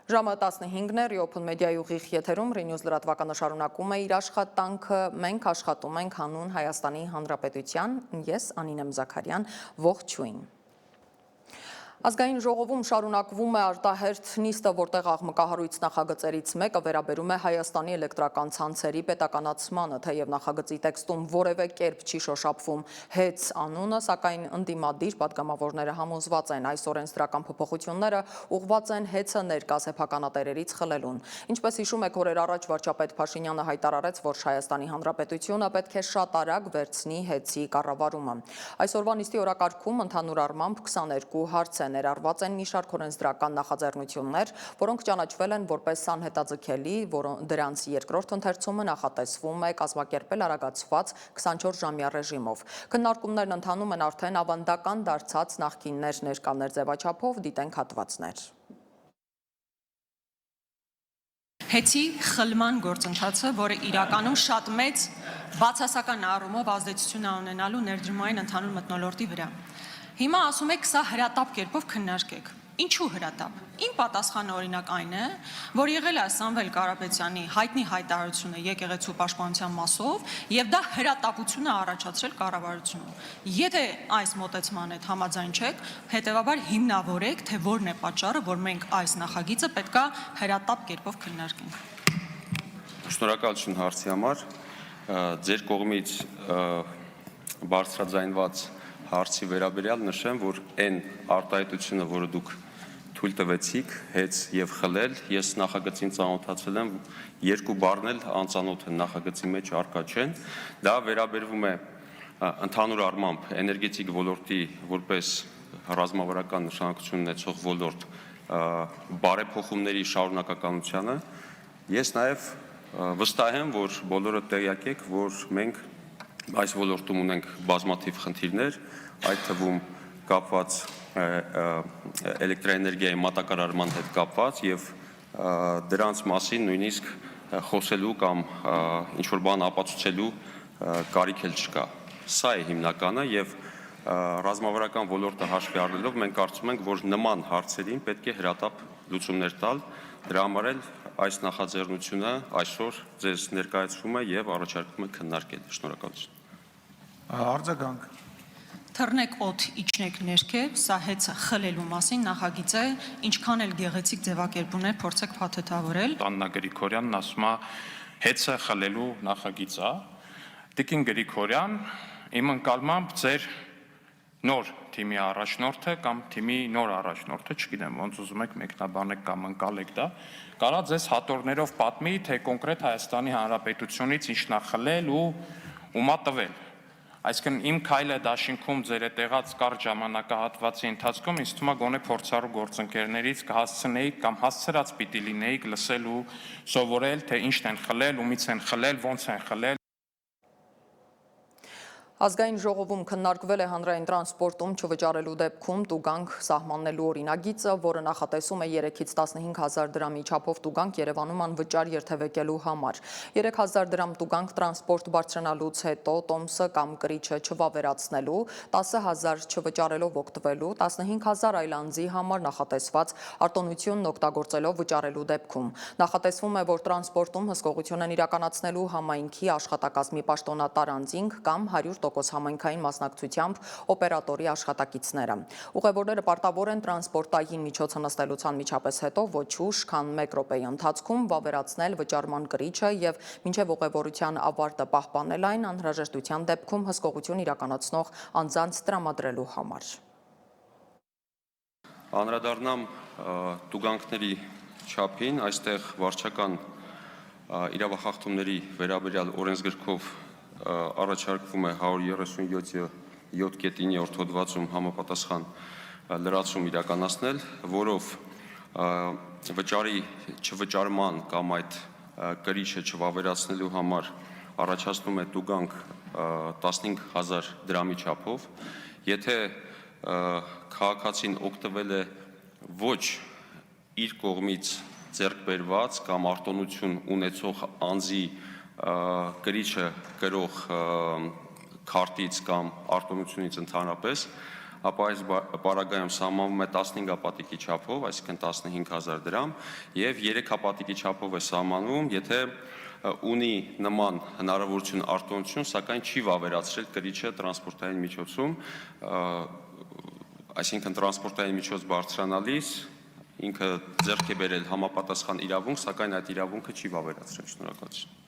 Ժամը 15-ն է, Open Media-ի ուղիղ եթերում Renews լրատվականը շարունակում է իր աշխատանքը, մենք աշխատում ենք հանուն Հայաստանի Հանրապետության, ես Անինեմ Զաքարյան, ողջույն։ Ազգային ժողովում շարունակվում է արտահերթ նիստը, որտեղ աղմկահարույց նախագծերից մեկը վերաբերում է Հայաստանի էլեկտրական ցանցերի պետականացմանը, թեև նախագծի տեքստում որևէ կերպ չի շոշափվում հեծ անունը, սակայն ընդդիմադիր պատգամավորները համոզված են, այս օրենսդրական փոփոխությունները ուղղված են հեծը ներկա սեփականատերերից խլելուն։ Ինչպես հիշում եք, օրեր առաջ վարչապետ Փաշինյանը հայտարարեց, որ Հայաստանի Հանրապետությունը պետք է շատ արագ վերցնի հեծի կառավարումը։ Այսօրվա նիստի օրակարգում ընդհանուր առմամբ 22 հարց ներառված են մի շարք օրենսդրական նախաձեռնություններ, որոնք ճանաչվել են որպես անհետաձգելի, դրանց երկրորդ ընթերցումը նախատեսվում է կազմակերպել արագացված 24-ժամյա ռեժիմով։ Քննարկումներն ընթանում են արդեն ավանդական դարձած նախկիններ ներկաներ ձևաչափով, դիտենք հատվածներ։ Հեծի խլման գործընթացը, որը իրականում շատ մեծ բացասական առումով ազդեցություն է ունենալու ներդրումային ընդհանուր մթնոլորտի վրա։ Հիմա ասում եք, սա հրատապ կերպով քննարկեք։ Ինչու հրատապ։ Իմ պատասխանը օրինակ այն է, որ եղել է Սամվել Կարապետյանի հայտնի հայտարարությունը եկեղեցու պաշտպանության մասով, եւ դա հրատապություն է առաջացրել կառավարությունում։ Եթե այս մոտեցման հետ համաձայն չեք, հետեւաբար հիմնավորեք, թե որն է պատճառը, որ մենք այս նախագիծը պետքա հրատապ կերպով քննարկենք։ Շնորհակալություն հարցի համար։ Ձեր կողմից բարձրաձայնված հարցի վերաբերյալ նշեմ, որ այն արտահայտությունը, որը դուք թույլ տվեցիք, հեծ եւ խլել, ես նախագծին ծանոթացել եմ, երկու բառն էլ անծանոթ են նախագծի մեջ առկա չեն, դա վերաբերվում է ընդհանուր առմամբ էներգետիկ ոլորտի որպես ռազմավարական նշանակություն ունեցող ոլորտ բարեփոխումների շարունակականությանը։ Ես նաեւ վստահ եմ, որ բոլորը տեղյակ եք, որ մենք այս ոլորտում ունենք բազմաթիվ խնդիրներ, այդ թվում կապված էլեկտրաէներգիայի մատակարարման հետ կապված եւ դրանց մասին նույնիսկ խոսելու կամ ինչ-որ բան ապացուցելու կարիք էլ չկա։ Սա է հիմնականը եւ ռազմավարական ոլորտը հաշվի առնելով մենք կարծում ենք, որ նման հարցերին պետք է հրատապ լուծումներ տալ, դրա համար էլ այս նախաձեռնությունը այսօր ձեզ ներկայացվում է եւ առաջարկվում է քննարկել։ Շնորհակալություն։ Արձագանք։ Թռնեք օդ, իջնեք ներքև, սա հեծը խլելու մասին նախագիծ է, ինչքան էլ գեղեցիկ ձևակերպումներ փորձեք փաթեթավորել։ Աննա Գրիգորյանն ասում է հեծը խլելու նախագիծ է։ Տիկին Գրիգորյան, իմ ընկալմամբ ձեր նոր թիմի առաջնորդը կամ թիմի նոր առաջնորդը, չգիտեմ, ոնց ուզում եք մեկնաբանեք կամ ընկալեք դա, կարա ձեզ հատորներով պատմի, թե կոնկրետ Հայաստանի Հանրապետությունից ինչն է խլել ու ումա տվել։ Այսինքն իմ քայլը դաշինքում ձեր է տեղած կարճ ժամանակահատվածի ընթացքում ինձ թվում է գոնե փորձառու գործընկերներից կհասցնեիք կամ հասցրած պիտի լինեիք լսել ու սովորել, թե ինչն են խլել, ումից են խլել, ոնց են խլել։ Ազգային ժողովում քննարկվել է հանրային տրանսպորտում չվճարելու դեպքում տուգանք սահմանելու օրինագիծը, որը նախատեսում է 3-ից 15,000 դրամի չափով տուգանք Երևանում անվճար երթևեկելու համար։ 3,000 դրամ տուգանք տրանսպորտ բարձրանալուց հետո տոմսը կամ կրիչը չվավերացնելու, 10,000 չվճարելով օգտվելու, 15,000 այլ անձի համար նախատեսված արտոնությունն օգտագործելով վճարելու դեպքում։ Նախատեսվում է, որ տրանսպորտում հսկողություն են իրականացնելու համայնքի աշխատակազմի պաշտոնատար անձինք կամ 100% համայնքային մասնակցությամբ օպերատորի աշխատակիցները։ Ուղևորները պարտավոր են տրանսպորտային միջոցը նստելուցան միջապես հետո ոչ ուշ, քան 1 րոպեի ընթացքում վավերացնել վճարման կրիչը եւ մինչեւ ուղևորության ավարտը պահպանել այն անհրաժեշտության դեպքում հսկողություն իրականացնող անձանց տրամադրելու համար։ Անդրադառնամ տուգանքների չափին, այստեղ վարչական իրավախախտումների վերաբերյալ օրենսգրքով առաջարկվում է 137.9 հոդվածում համապատասխան լրացում իրականացնել, որով վճարի չվճարման կամ այդ կրիչը չվավերացնելու համար առաջացնում է տուգանք 15,000 դրամի չափով, եթե քաղաքացին օգտվել է ոչ իր կողմից ձեռք բերված կամ արտոնություն ունեցող անձի կրիչը կրող քարտից կամ արտոնությունից ընդհանրապես, ապա այս պարագայում սահմանվում է 15 հապատիկի չափով, այսինքն 15,000 դրամ, եւ 3 հապատիկի չափով է սահմանվում, եթե ունի նման հնարավորություն արտոնություն, սակայն չի վավերացրել կրիչը տրանսպորտային միջոցում, այսինքն տրանսպորտային միջոց բարձրանալիս ինքը ձեռք է բերել համապատասխան իրավունք, սակայն այդ իրավունքը չի վավերացրել։ Շնորհակալություն։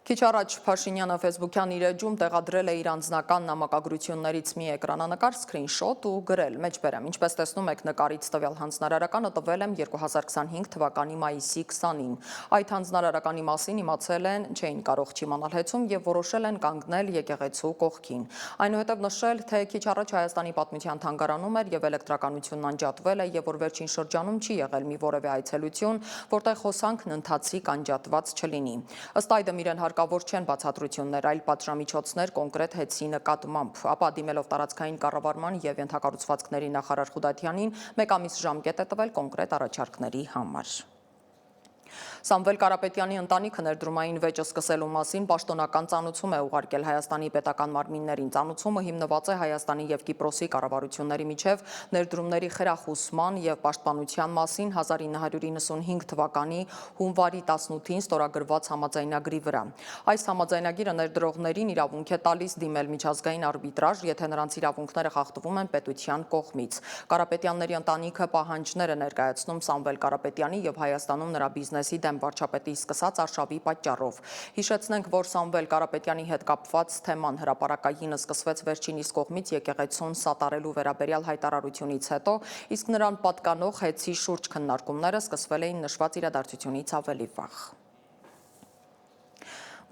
Քիչ առաջ Փաշինյանը Facebook-յան իր էջում տեղադրել է իր անձնական նամակագրություններից մի էկրանանկար սկրինշոտ ու գրել. «Մեջբերեմ, ինչպես տեսնում եք նկարից տվյալ հանձնարարականը տվել եմ 2025 թվականի մայիսի 20-ին։ Այդ հանձնարարականի մասին իմացել են, չէին կարող չիմանալ հեծում եւ որոշել են կանգնել եկեղեցու կողքին։ Այնուհետև նշել, թե քիչ առաջ Հայաստանի պատմության թանգարանում էր եւ էլեկտրականությունն անջատվել է եւ որ վերջին շրջանում չի եղել մի որևէ այցելություն, որտեղ հոսանքն ընթացիկ անջատված չլինի։ Ըստ այդմ իրեն հարկավոր չեն բացատրություններ, այլ պատժամիջոցներ կոնկրետ հեծի նկատմամբ, ապա դիմելով տարածքային կառավարման եւ ենթակառուցվածքների նախարար Խուդատյանին 1 ամիս ժամկետ է տվել կոնկրետ առաջարկների համար։ Սամվել Կարապետյանի ընտանիքը ներդրումային վեճը սկսելու մասին պաշտոնական ծանուցում է ուղարկել Հայաստանի պետական մարմիններին։ Ծանուցումը հիմնված է Հայաստանի եւ Կիպրոսի կառավարությունների միջև ներդրումների խրախուսման եւ պաշտպանության մասին 1995 թվականի հունվարի 18-ին ստորագրված համաձայնագրի վրա։ Այս համաձայնագիրը ներդրողներին իրավունք է տալիս դիմել միջազգային արբիտրաժ, եթե նրանց իրավունքները խախտվում են պետության կողմից։ Կարապետյանների ընտանիքը պահանջներ է ներկայացնում Սամվել Կարապետյանի եւ Հայաստանում նրա բիզնեսի դեմ վարչապետի սկսած արշավի պատճառով։ Հիշեցնենք, որ Սամվել Կարապետյանի հետ կապված թեման հրապարակայինը սկսվեց վերջինիս կողմից եկեղեցուն սատարելու վերաբերյալ հայտարարությունից հետո, իսկ նրան պատկանող հեծի շուրջ քննարկումները սկսվել էին նշված իրադարձությունից ավելի վաղ։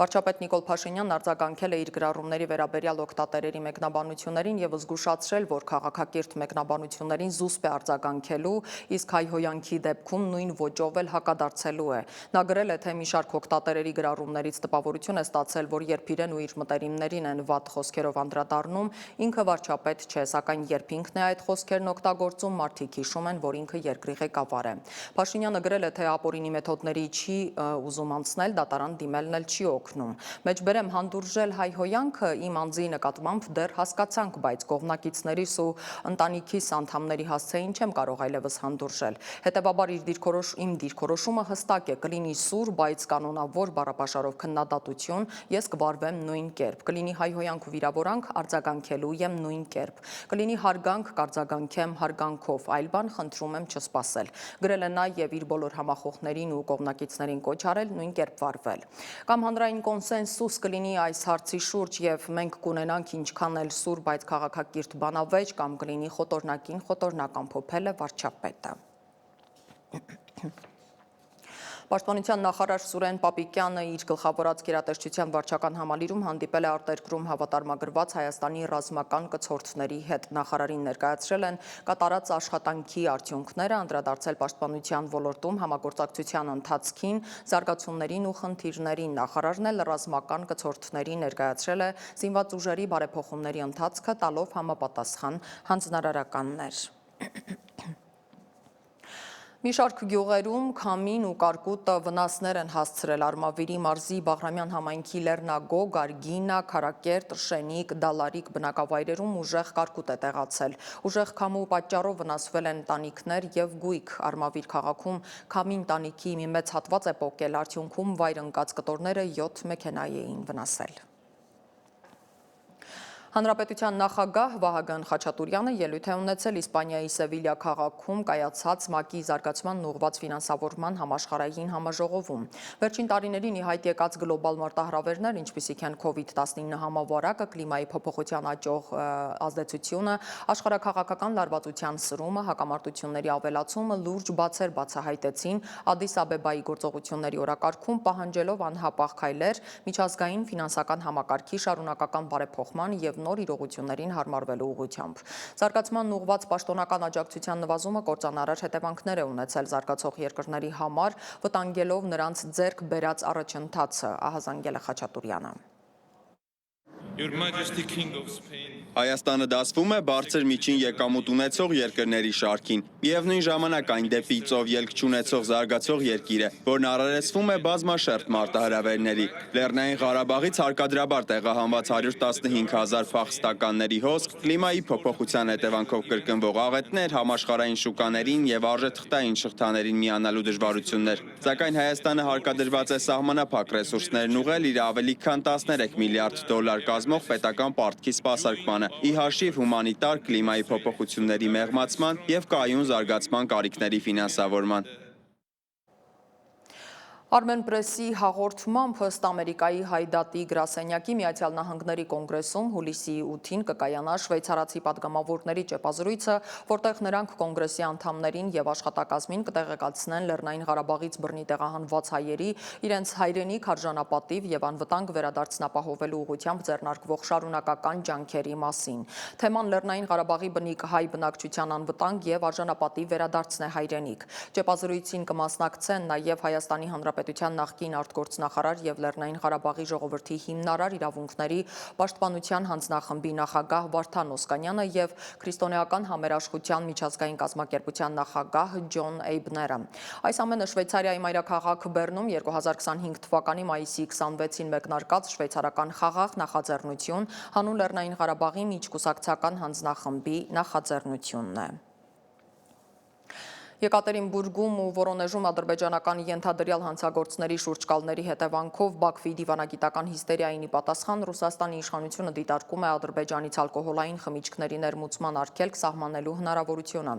Վարչապետ Նիկոլ Փաշինյանն արձագանքել է իր գրառումների վերաբերյալ օգտատերերի մեկնաբանություններին եւ զգուշացրել, որ քաղաքակիրթ մեկնաբանություններին զուսպ է արձագանքելու, իսկ հայհոյանքի դեպքում նույն ոճով էլ հակադարձելու է։ Նա գրել է, թե մի շարք օգտատերերի գրառումներից տպավորություն է ստացել, որ երբ իրեն ու իր մտերիմներին են վատ խոսքերով անդրադառնում, ինքը վարչապետ չէ, սակայն երբ ինքն է այդ խոսքերն օգտագործում, մարդիկ հիշում են, որ ինքը երկրի ղեկավար է։ Փաշինյանը գրել է, թե ապօրինի մեթոդների չի ուզում անցնել, դատարան դիմելն էլ չի օգնում։ Մեջբերեմ հանդուրժել հայհոյանքը իմ անձի նկատմամբ դեռ հասկացանք, բայց կողմնակիցներիս ու ընտանիքիս անդամների հասցեին չեմ կարող այլևս հանդուրժել։ Հետևաբար իմ դիրքորոշումը հստակ է, կլինի սուր, բայց կանոնավոր բառապաշարով քննադատություն, ես կվարվեմ նույն կերպ, կլինի հայհոյանք ու վիրավորանք, արձագանքելու եմ նույն կերպ, կլինի հարգանք, կարձագանքեմ հարգանքով, այլ բան խնդրում եմ չսպասել։ Գրել է նա եւ իր բոլոր համախոհներին ու կողմնակիցներին կոչ արել նույն կերպ վարվել։ Կամ հանրային կոնսենսուս կլինի այս հարցի շուրջ եւ մենք կունենանք ինչքան էլ սուր, բայց քաղաքակիրթ բանավեճ, կամ կլինի խոտորնակին խոտորնակ, ամփոփել է վարչապետը։ Պաշտպանության նախարար Սուրեն Պապիկյանը իր գլխավորած գերատեսչության վարչական համալիրում հանդիպել է արտերկրում հավատարմագրված Հայաստանի ռազմական կցորդների հետ։ Նախարարին ներկայացրել են կատարած աշխատանքի արդյունքները, անդրադարձել պաշտպանության ոլորտում համագործակցության ընթացքին, զարգացումներին ու խնդիրներին։ Նախարարն էլ ռազմական կցորդների ներկայացրել է զինված ուժերի բարեփոխումների ընթացքը, տալով համապատասխան հանձնարարականներ։ Մի շարք գյուղերում քամին ու կարկուտը վնասներ են հասցրել Արմավիրի մարզի Բաղրամյան համայնքի Լեռնագո, Գարգինա, Քարակերտ, Շենիկ, Դալարիկ բնակավայրերում ուժեղ կարկուտ է տեղացել։ Ուժեղ քամու պատճառով վնասվել են տանիքներ եւ գույք։ Արմավիր քաղաքում քամին տանիքի մի մեծ հատված է պոկել, արդյունքում վայր ընկած կտորները 7 մեքենայի էին վնասել։ Հանրապետության նախագահ Վահագն Խաչատուրյանը ելույթ է ունեցել Իսպանիայի Սևիլիա քաղաքում կայացած ՄԱԿ-ի զարգացման ուղղված ֆինանսավորման համաշխարհային համաժողովում։ Վերջին տարիներին ի հայտ եկած գլոբալ մարտահրավերներ, ինչպիսիք են COVID-19 համավարակը, կլիմայի փոփոխության աճող ազդեցությունը, աշխարհաքաղաքական լարվածության սրումը, հակամարտությունների ավելացումը լուրջ բացեր բացահայտեցին Ադիս Աբեբայի գործողությունների օրակարգում, պահանջելով անհապաղ քայլեր միջազգային ֆինանսական համակարգի շարունակական բարեփոխման եւ նոր իրողություններին հարմարվելու ուղղությամբ։ Զարգացման ուղղված պաշտոնական աջակցության նվազումը կործանարար հետևանքներ է ունեցել զարգացող երկրների համար, վտանգելով նրանց ձեռք բերած առաջընթացը, ահազանգել է Խաչատուրյանը։ Your Majesty King of Spain Հայաստանը դասվում է բարձր միջին եկամուտ ունեցող երկրների շարքին, միևնույն ժամանակ այն դեպի ծով ելք չունեցող զարգացող երկիր է, որն առերեսվում է բազմաշերտ մարտահրավերների։ Լեռնային Ղարաբաղից հարկադրաբար տեղահանված 115,000 փախստականների հոսք, կլիմայի փոփոխության հետևանքով կրկնվող աղետներ, համաշխարհային շուկաներին եւ արժեթղթային շղթաներին միանալու դժվարություններ։ Սակայն Հայաստանը հարկադրված է սահմանափակ ռեսուրսներն ուղղել իր ավելի քան 13 միլիարդ դոլար կազմող պետական պարտքի սպասարկմանը, ի հաշիվ հումանիտար կլիմայի փոփոխությունների մեղմացման եւ կայուն զարգացման կարիքների ֆինանսավորման։ Armenpress-ի հաղորդմամբ ըստ Ամերիկայի Հայդատի գրասենյակի Միացյալ Նահանգների կոնգրեսում հուլիսի 8-ին կկայանա շվեյցարացի պատգամավորների ճեպազրույցը, որտեղ նրանք կոնգրեսի անդամներին եւ աշխատակազմին կտեղեկացնեն Լեռնային Ղարաբաղից բռնի տեղահանված հայերի իրենց հայրենիք արժանապատիվ եւ անվտանգ վերադարձն ապահովելու ուղղությամբ ձեռնարկվող շարունակական ջանքերի մասին։ Թեման Լեռնային Ղարաբաղի բնիկ հայ բնակչության անվտանգ եւ արժանապատիվ վերադարձն է հայրենիք։ Ճեպազրույցին կմասնակցեն նաեւ Հայաստանի Հանրապետության նախկին արտգործնախարար եւ Լեռնային Ղարաբաղի ժողովրդի հիմնարար իրավունքների պաշտպանության հանձնախմբի նախագահ Վարդան Օսկանյանը եւ Քրիստոնեական համերաշխության միջազգային կազմակերպության նախագահ Ջոն Էյբները։ Այս ամենը Շվեյցարիայի մայրաքաղաք Բեռնում 2025 թվականի մայիսի 26-ին մեկնարկած շվեյցարական խաղաղ նախաձեռնություն հանուն Լեռնային Ղարաբաղի միջկուսակցական հանձնախմբի նախաձեռնությունն է։ Եկատերինբուրգում ու Վորոնեժում ադրբեջանական ենթադրյալ հանցագործների շուրջկալների հետևանքով Բաքվի դիվանագիտական հիստերիային ի պատասխան Ռուսաստանի իշխանությունը դիտարկում է Ադրբեջանից ալկոհոլային խմիչքների ներմուծման արգելք սահմանելու հնարավորությունը։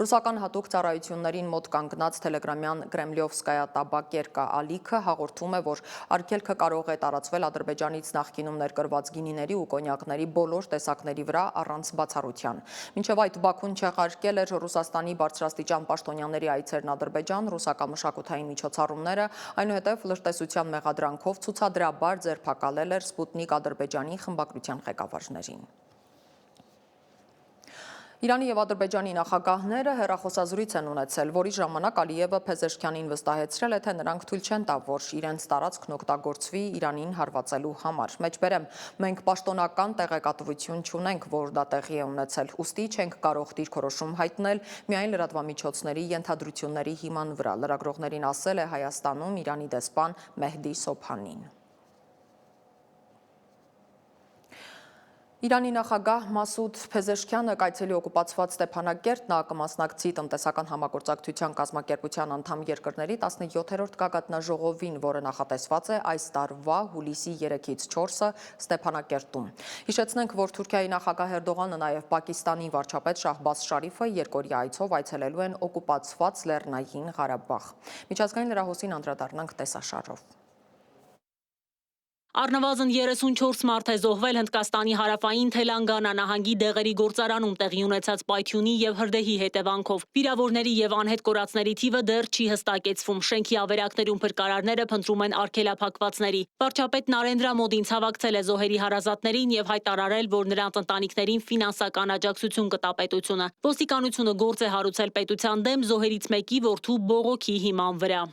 Ռուսական հատուկ ծառայություններին մոտ կանգնած տելեգրամյան Կրեմլիովսկայա տաբակերկա ալիքը հաղորդում է, որ արգելքը կարող է տարածվել Ադրբեջանից նախկինում ներկրված գինիների ու կոնյակների բոլոր տեսակների վրա առանց բացառության։ Մինչև այդ Բաքուն չեղարկել էր Ռուսաստանի բարձրաստիճան պաշտոնյաների այցերն Ադրբեջան, ռուսական մշակութային միջոցառումները, այնուհետև լրտեսության մեղադրանքով ցուցադրաբար ձերբակալել էր Սպուտնիկ Ադրբեջանի խմբակրության ղեկավարներին։ Իրանի եւ Ադրբեջանի նախագահները հեռախոսազրույց են ունեցել, որի ժամանակ Ալիևը Փեզեշքյանին վստահեցրել է, թե նրանք թույլ չեն տա, որ իրենց տարածքն օգտագործվի Իրանին հարվածելու համար։ Մեջբերեմ, մենք պաշտոնական տեղեկատվություն չունենք, որ դա տեղի է ունեցել, ուստի չենք կարող դիրքորոշում հայտնել միայն լրատվամիջոցների ենթադրությունների հիման վրա, լրագրողներին ասել է Հայաստանում Իրանի դեսպան Մեհդի Սոբհանին։ Իրանի նախագահ Մասուդ Փեզեշքյանը կայցելի օկուպացված Ստեփանակերտ, նա կմասնակցի տնտեսական համագործակցության կազմակերպության անդամ երկրների 17-րդ գագաթնաժողովին, որը նախատեսված է այս տարվա հուլիսի 3-ից 4-ը Ստեփանակերտում։ Հիշեցնենք, որ Թուրքիայի նախագահ Էրդողանը նաև Պակիստանի վարչապետ Շահբազ Շարիֆը երկօրյա այցով այցելելու են օկուպացված Լեռնային Ղարաբաղ։ Միջազգային լրահոսին անդրադառնանք տեսաշարով։ Առնվազն 34 մարդ է զոհվել Հնդկաստանի հարավային Թելանգանա նահանգի դեղերի գործարանում տեղի ունեցած պայթյունի եւ հրդեհի հետևանքով։ Վիրավորների եւ անհետ կորածների թիվը դեռ չի հստակեցվում։ Շենքի ավերակներում փրկարարները փնտրում են արգելափակվածների։ Վարչապետ Նարենդրա Մոդին ցավակցել է զոհերի հարազատներին եւ հայտարարել, որ նրանց ընտանիքներին ֆինանսական աջակցություն կտա պետությունը։ Ոստիկանությունը գործ է հարուցել պետության դեմ զոհերից մեկի որդու բողոքի հիման վրա։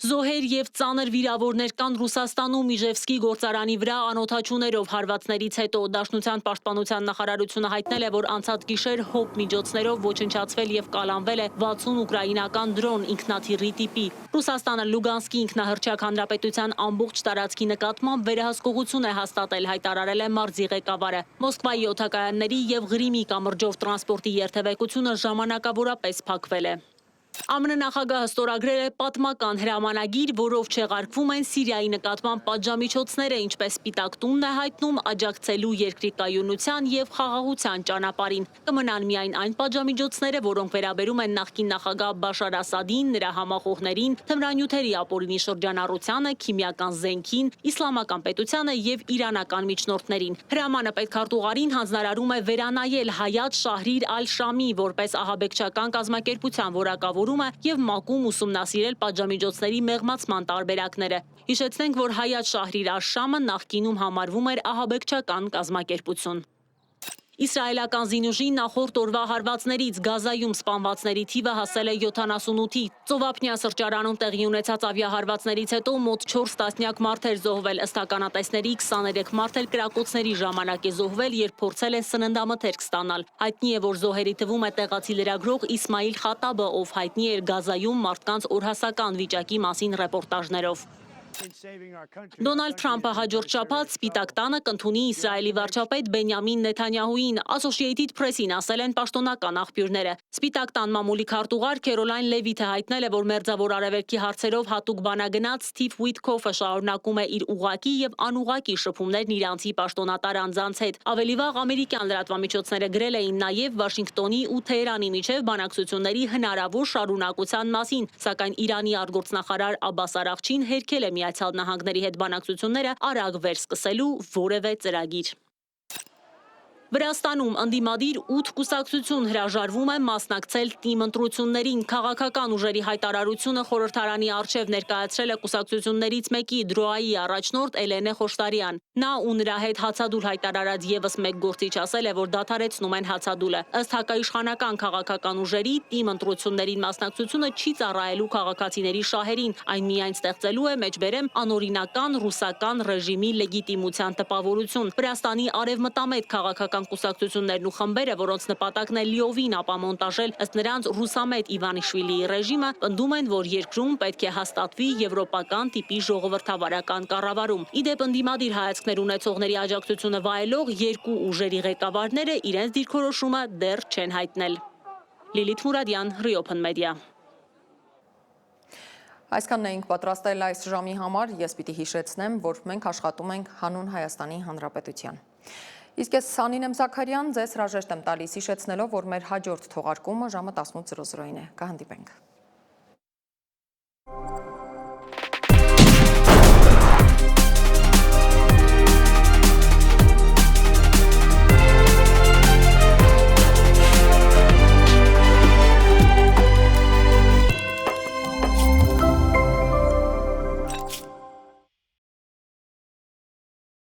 Զոհեր եւ ծանր վիրավորներ կան Ռուսաստանում Իժևսկի գործարանի վրա անօթաչուներով հարվածներից հետո Դաշնության պաշտպանության նախարարությունը հայտնել է, որ անցած գիշեր հոբ միջոցներով ոչնչացվել եւ կալանվել է 60 ուկրաինական դրոն ինքնաթիռի տիպի։ Ռուսաստանը Լուգանսկի ինքնահռչակ հանրապետության ամբողջ տարածքի նկատմամբ վերահսկողություն է հաստատել, հայտարարել է մարզի ղեկավարը։ Մոսկվայի օդակայանների եւ Ղրիմի կամրջով տրանսպորտի երթևեկությունը ժամանակավորապես փակվել է։ ԱՄՆ նախագահը ստորագրել է պատմական հրամանագիր, որով չեղարկվում են Սիրիայի նկատմամբ պատժամիջոցները, ինչպես Սպիտակ տունն է հայտնում, աջակցելու երկրի կայունության եւ խաղաղության ճանապարհին։ Կմնան միայն այն պատժամիջոցները, որոնք վերաբերում են նախկին նախագահ Բաշար Ասադին, նրա համախոհներին, թմրանյութերի ապօրինի շրջանառությանը, քիմիական զենքին, իսլամական պետությանը եւ իրանական միջնորդներին։ Հրամանը պետքարտուղարին հանձնարարում է վերանայել Հայաթ Շահրիր Ալ-Շամի որպես ահաբեկչական կազմակերպության որակավոր եւ ՄԱԿ-ում ուսումնասիրել պատժամիջոցների մեղմացման տարբերակները։ Հիշեցնենք, որ Հայաթ Շահրիր Ալ-Շամը նախկինում համարվում էր ահաբեկչական կազմակերպություն։ Իսրայելական զինուժի նախորդ օրվա հարվածներից Գազայում սպանվածների թիվը հասել է 78-ի։ Ծովափնյա սրճարանում տեղի ունեցած ավիահարվածներից հետո մոտ 4 տասնյակ մարդ էր զոհվել, ըստ ականատեսների 23 մարդ էլ կրակոցների ժամանակ է զոհվել, երբ փորձել են սննդամթերք ստանալ։ Հայտնի է, որ զոհերի թվում է տեղացի լրագրող Իսմայիլ Խատաբը, ով հայտնի էր Գազայում մարդկանց օրհասական վիճակի մասին ռեպորտաժներով։ Դոնալդ Թրամփը հաջորդ շաբաթ Սպիտակ տանը կընդունի Իսրայելի վարչապետ Բենյամին Նեթանյահուին, Associated Press-ին ասել են պաշտոնական աղբյուրները։ Սպիտակ տան մամուլի քարտուղար Քերոլայն Լևիթը հայտնել է, որ Մերձավոր Արևելքի հարցերով հատուկ բանագնաց Սթիվ Ուիթքոֆը շարունակում է իր ուղղակի եւ անուղղակի շփումներն իրանցի պաշտոնատար անձանց հետ։ Ավելի վաղ ամերիկյան լրատվամիջոցները գրել էին նաեւ Վաշինգտոնի ու Թեհրանի միջև բանակցությունների հնարավոր շարունակության մասին, սակայն Իրանի արտգործնախարար Աբբաս Արաղչին հերքել է Միացյալ Նահանգների հետ բանակցությունները արագ վերսկսելու որևէ ծրագիր։ Վրաստանում ընդդիմադիր 8 կուսակցություն հրաժարվում է մասնակցել ՏԻՄ ընտրություններին։ Քաղաքական ուժերի հայտարարությունը խորհրդարանի առջև ներկայացրել է կուսակցություններից մեկի Դրոայի առաջնորդ Էլենե Խոշտարյան։ Նա ու նրա հետ հացադուլ հայտարարած եւս մեկ գործիչ ասել է, որ դադարեցնում են հացադուլը։ Ըստ հակաիշխանական քաղաքական ուժերի ՏԻՄ ընտրություններին մասնակցությունը չի ծառայելու քաղաքացիների շահերին, այն միայն ստեղծելու է, մեջբերեմ, անօրինական ռուսական ռեժիմի լեգիտիմության տպավորություն։ Վրաստանի արևմտամետ քաղաքական կուսակցություններն ու խմբերը, որոնց նպատակն է լիովին ապամոնտաժել ըստ նրանց ռուսամետ Իվանիշվիլիի ռեժիմը, պնդում են, որ երկրում պետք է հաստատվի եվրոպական տիպի ժողովրդավարական կառավարում։ Իդեպ ընդդիմադիր հայացքներ ունեցողների աջակցությունը վայելող երկու ուժերի ղեկավարները իրենց դիրքորոշումը դեռ չեն հայտնել։ Լիլիթ Մուրադյան, Reopen Media։ Այսքանն էինք պատրաստել այս ժամի համար, ես պիտի հիշեցնեմ, որ մենք աշխատում ենք հանուն Հայաստանի Հանրապետության։ Իսկ ես Անին եմ Զաքարյան, ձեզ հրաժեշտ եմ տալիս հիշեցնելով, որ մեր հաջորդ թողարկումը ժամը 18:00-ին է։ Կհանդիպենք։